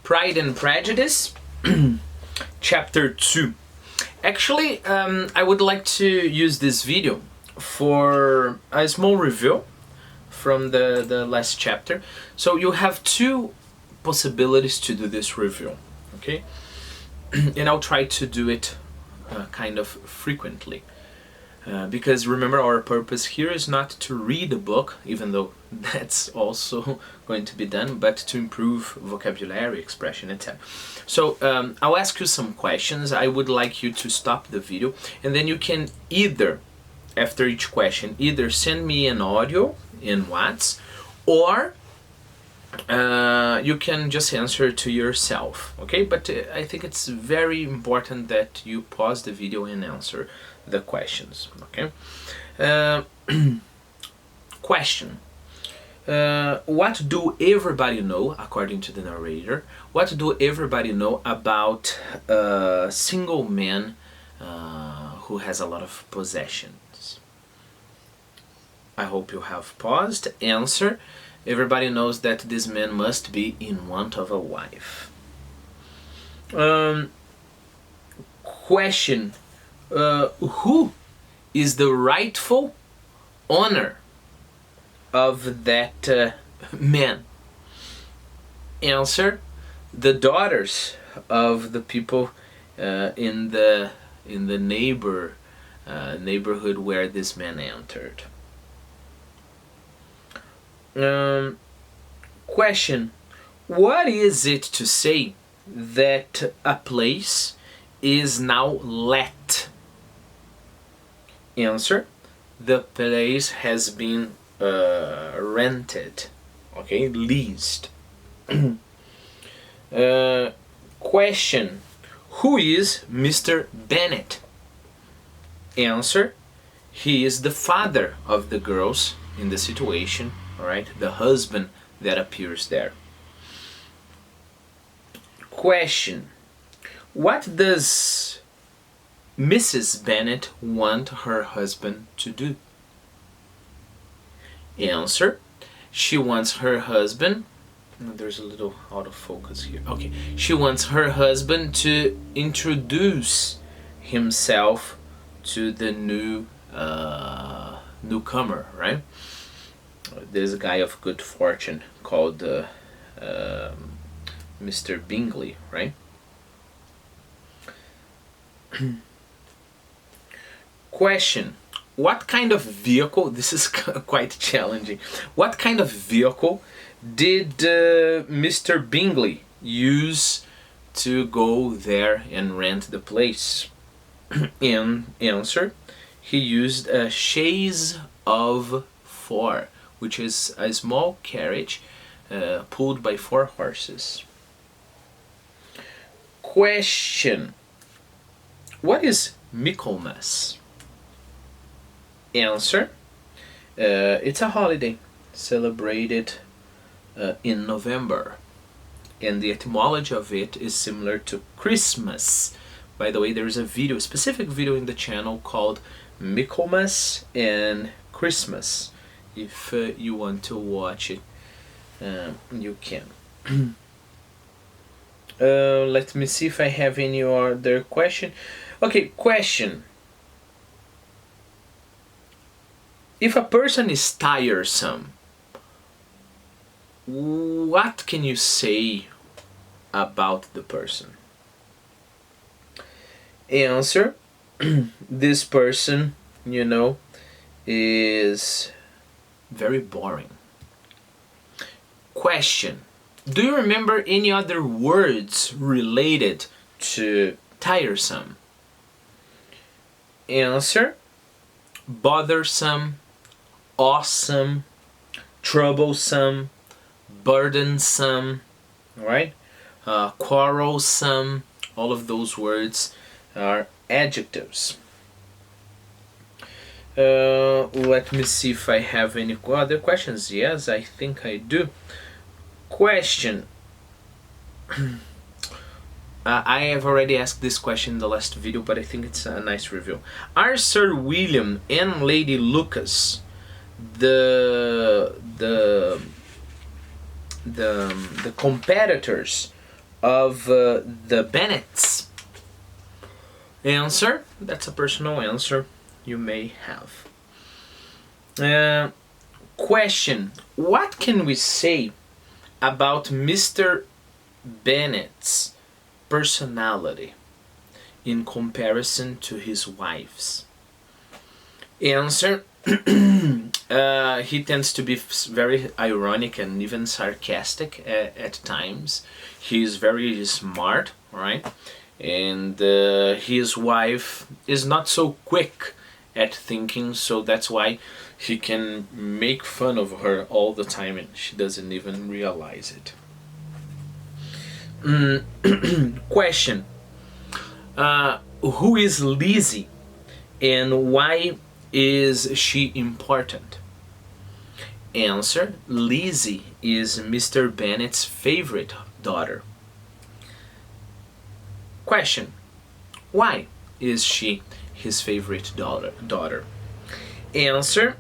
Pride and Prejudice, Chapter 2. Actually, I would like to use this video for a small review from the last chapter. So you have two possibilities to do this review, okay? And I'll try to do it kind of frequently. Because remember, our purpose here is not to read a book, even though that's also going to be done, but to improve vocabulary, expression, etc. So I'll ask you some questions. I would like you to stop the video, and then you can either, after each question, either send me an audio in WhatsApp, or you can just answer to yourself, okay? But I think it's very important that you pause the video and answer the questions, okay? Question. What do everybody know, according to the narrator, what do everybody know about a single man who has a lot of possessions? I hope you have paused. Answer. Everybody knows that this man must be in want of a wife. Question. Who is the rightful owner of that man? Answer. The daughters of the people in the neighborhood where this man entered. Question. What is it to say that a place is now let? Answer. The place has been rented, okay, leased. Question. Who is Mr. Bennet? Answer. He is the father of the girls in the situation, alright, the husband that appears there. Question. What does Mrs. Bennet want her husband to do? Answer. She wants her husband, there's a little out of focus here, okay, she wants her husband to introduce himself to the newcomer, right? There's a guy of good fortune called Mr. Bingley, right? Question. What kind of vehicle, this is quite challenging, what kind of vehicle did Mr. Bingley use to go there and rent the place? Answer. He used a chaise of 4, which is a small carriage pulled by 4 horses. Question. What is Michaelmas? Answer. It's a holiday celebrated in November, and the etymology of it is similar to Christmas. By the way, there is a video, a specific video in the channel called Michaelmas and Christmas. If you want to watch it, you can. Let me see if I have any other question. Okay, question. If a person is tiresome, what can you say about the person? Answer. This person, you know, is very boring. Question. Do you remember any other words related to tiresome? Answer. Bothersome, awesome, troublesome, burdensome, right? Quarrelsome. All of those words are adjectives. Let me see if I have any other questions. Yes, I think I do. Question. I have already asked this question in the last video, but I think it's a nice review. Are Sir William and Lady Lucas the competitors of the Bennets? Answer, that's a personal answer you may have. Question, what can we say about Mr. Bennet's personality in comparison to his wife's? Answer, he tends to be very ironic and even sarcastic at times. He is very smart, right? And his wife is not so quick at thinking, so that's why he can make fun of her all the time and she doesn't even realize it. Question, who is Lizzy and why is she important? Answer, Lizzy is Mr. Bennet's favorite daughter. Question, why is she his favorite daughter? Answer,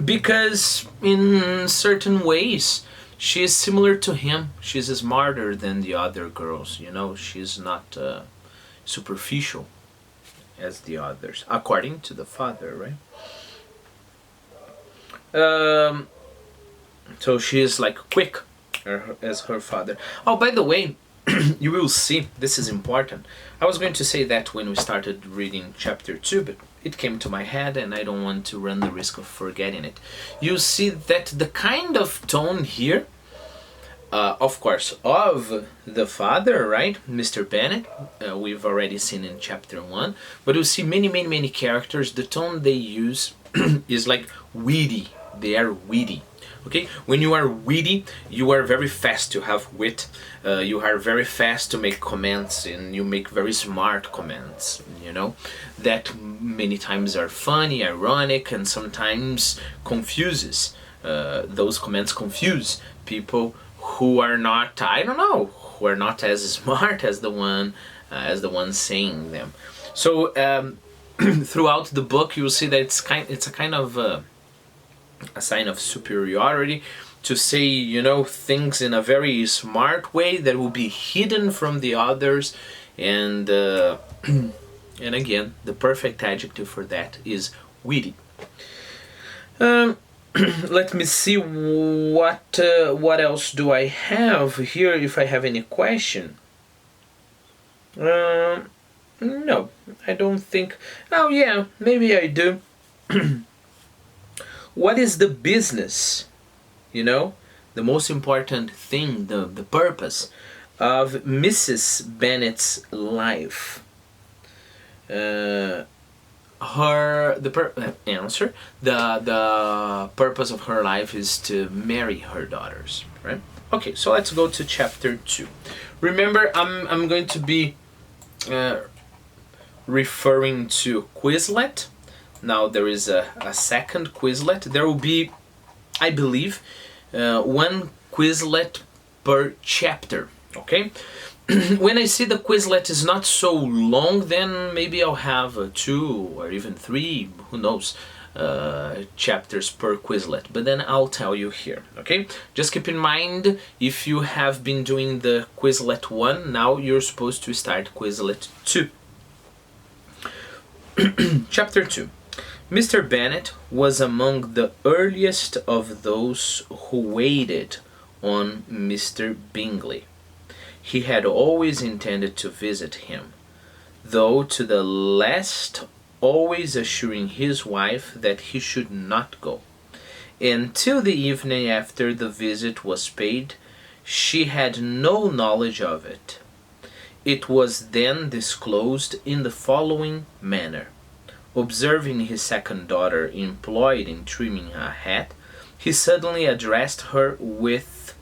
because in certain ways she is similar to him. She's smarter than the other girls, you know, she's not superficial as the others, according to the father, right? So she is like quick as her father. Oh, by the way, you will see, this is important. I was going to say that when we started reading chapter 2, but it came to my head and I don't want to run the risk of forgetting it. You see that the kind of tone here, of course, of the father, right, Mr. Bennet, we've already seen in chapter 1, but you see many characters, the tone they use is like witty. They are witty. Okay, when you are witty, you are very fast to have wit, you are very fast to make comments, and you make very smart comments, you know, that many times are funny, ironic, and sometimes confuses. Those comments confuse people who are not, I don't know, who are not as smart as the one saying them. So throughout the book, you will see that it's a kind of a sign of superiority to say, you know, things in a very smart way that will be hidden from the others, and and again, the perfect adjective for that is witty. Let me see what else do I have here, if I have any question. No, I don't think. Oh yeah, maybe I do. What is the business, you know, the most important thing, the purpose of Mrs. Bennet's life? Answer, the purpose of her life is to marry her daughters, right? Okay, so let's go to chapter 2. Remember, I'm going to be referring to Quizlet. Now there is a second Quizlet. There will be, I believe, one Quizlet per chapter, okay? When I see the Quizlet is not so long, then maybe I'll have 2 or even 3, who knows, chapters per Quizlet. But then I'll tell you here, okay? Just keep in mind, if you have been doing the Quizlet 1, now you're supposed to start Quizlet 2. Chapter 2. Mr. Bennet was among the earliest of those who waited on Mr. Bingley. He had always intended to visit him, though to the last always assuring his wife that he should not go. Until the evening after the visit was paid, she had no knowledge of it. It was then disclosed in the following manner. Observing his second daughter employed in trimming a hat, he suddenly addressed her with,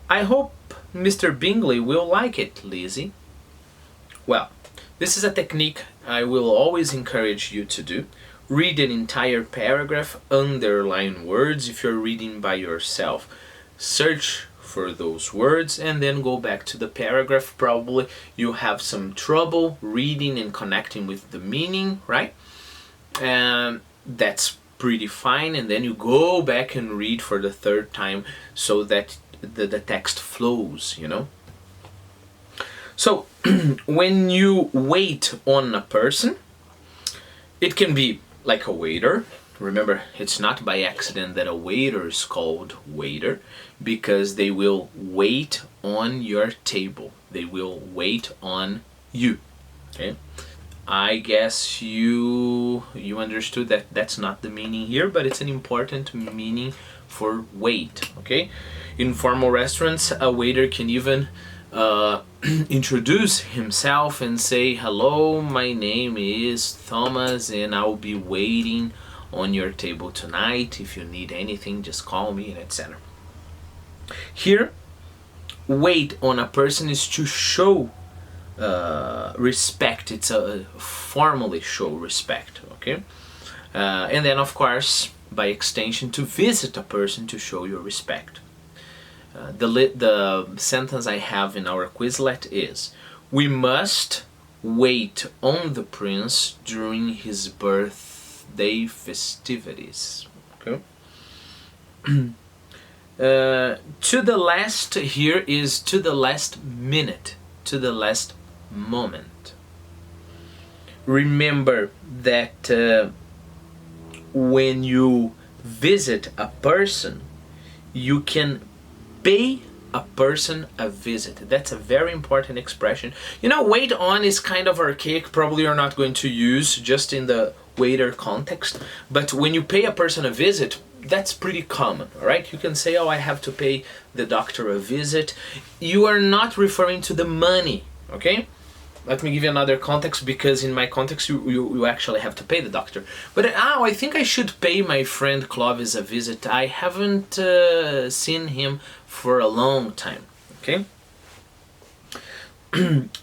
"I hope Mr. Bingley will like it, Lizzy." Well, this is a technique I will always encourage you to do. Read an entire paragraph, underline words if you're reading by yourself. Search for those words and then go back to the paragraph. Probably you have some trouble reading and connecting with the meaning, right? That's pretty fine, and then you go back and read for the third time so that the text flows, you know. So when you wait on a person, it can be like a waiter. Remember, it's not by accident that a waiter is called waiter, because they will wait on your table. They will wait on you. Okay? I guess you understood that that's not the meaning here, but it's an important meaning for wait. Okay? In formal restaurants, a waiter can even introduce himself and say, "Hello, my name is Thomas, and I'll be waiting on your table tonight. If you need anything, just call me," and etc. Here, wait on a person is to show respect. It's a formally show respect. Okay, and then of course, by extension, to visit a person to show your respect. The sentence I have in our Quizlet is, "We must wait on the prince during his birthday festivities." Okay. To the last here is to the last minute, to the last moment. Remember that when you visit a person, you can pay a person a visit. That's a very important expression. You know, wait on is kind of archaic. Probably you're not going to use just in the waiter context. But when you pay a person a visit, that's pretty common, all right? You can say, "Oh, I have to pay the doctor a visit." You are not referring to the money, okay? Let me give you another context, because in my context you actually have to pay the doctor. But I think I should pay my friend Clovis a visit. I haven't seen him for a long time, okay?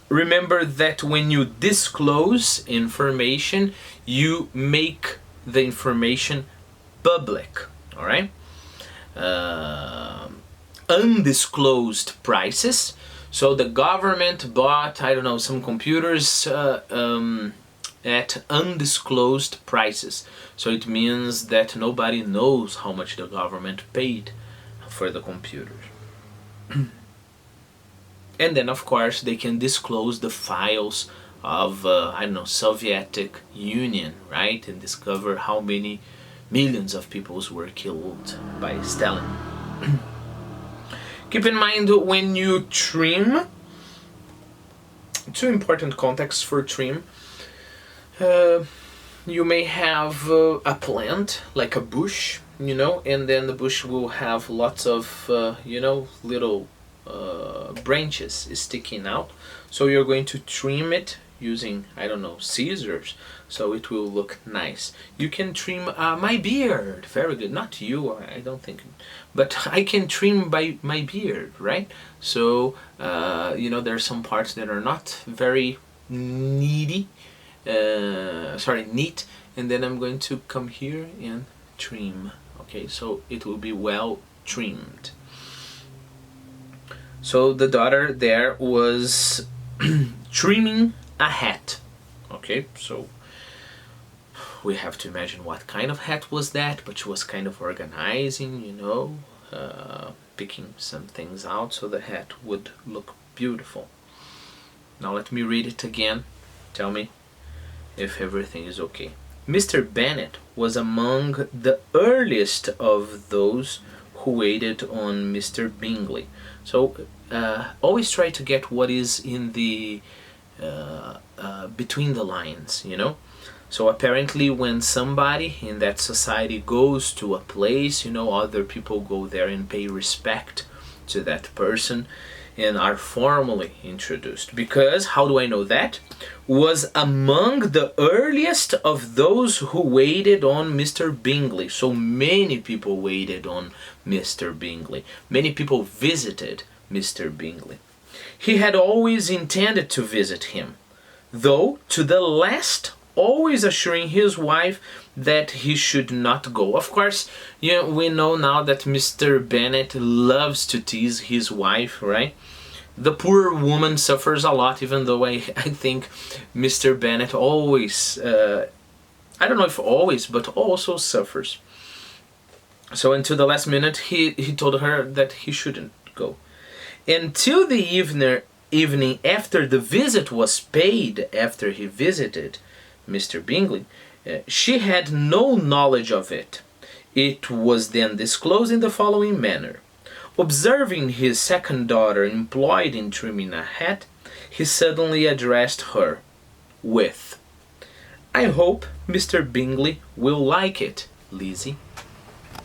Remember that when you disclose information, you make the information public, all right? Undisclosed prices. So the government bought, I don't know, some computers at undisclosed prices. So it means that nobody knows how much the government paid for the computers. And then, of course, they can disclose the files of, I don't know, Soviet Union, right? And discover how many millions of people were killed by Stalin. Keep in mind, when you trim, two important contexts for trim. You may have a plant, like a bush, you know, and then the bush will have lots of, you know, little branches sticking out. So you're going to trim it using, I don't know, scissors, so it will look nice. You can trim my beard, very good. Not you, I don't think, but I can trim by my beard, right? So, you know, there are some parts that are not very neat, and then I'm going to come here and trim. Okay, so it will be well trimmed. So the daughter there was trimming a hat. Okay, so we have to imagine what kind of hat was that, but she was kind of organizing, you know, picking some things out so the hat would look beautiful. Now let me read it again. Tell me if everything is okay. Mr. Bennet was among the earliest of those who waited on Mr. Bingley. So always try to get what is in the between the lines, you know. So apparently when somebody in that society goes to a place, you know, other people go there and pay respect to that person and are formally introduced. Because, how do I know that? Was among the earliest of those who waited on Mr. Bingley. So many people waited on Mr. Bingley. Many people visited Mr. Bingley. He had always intended to visit him, though to the last always assuring his wife that he should not go. Of course, you know, we know now that Mr. Bennet loves to tease his wife, right? The poor woman suffers a lot, even though I think Mr. Bennet always, I don't know if always, but also suffers. So until the last minute, he told her that he shouldn't go. Until the evening after the visit was paid, after he visited Mr. Bingley, she had no knowledge of it. It was then disclosed in the following manner. Observing his second daughter employed in trimming a hat, he suddenly addressed her with, "I hope Mr. Bingley will like it, Lizzy."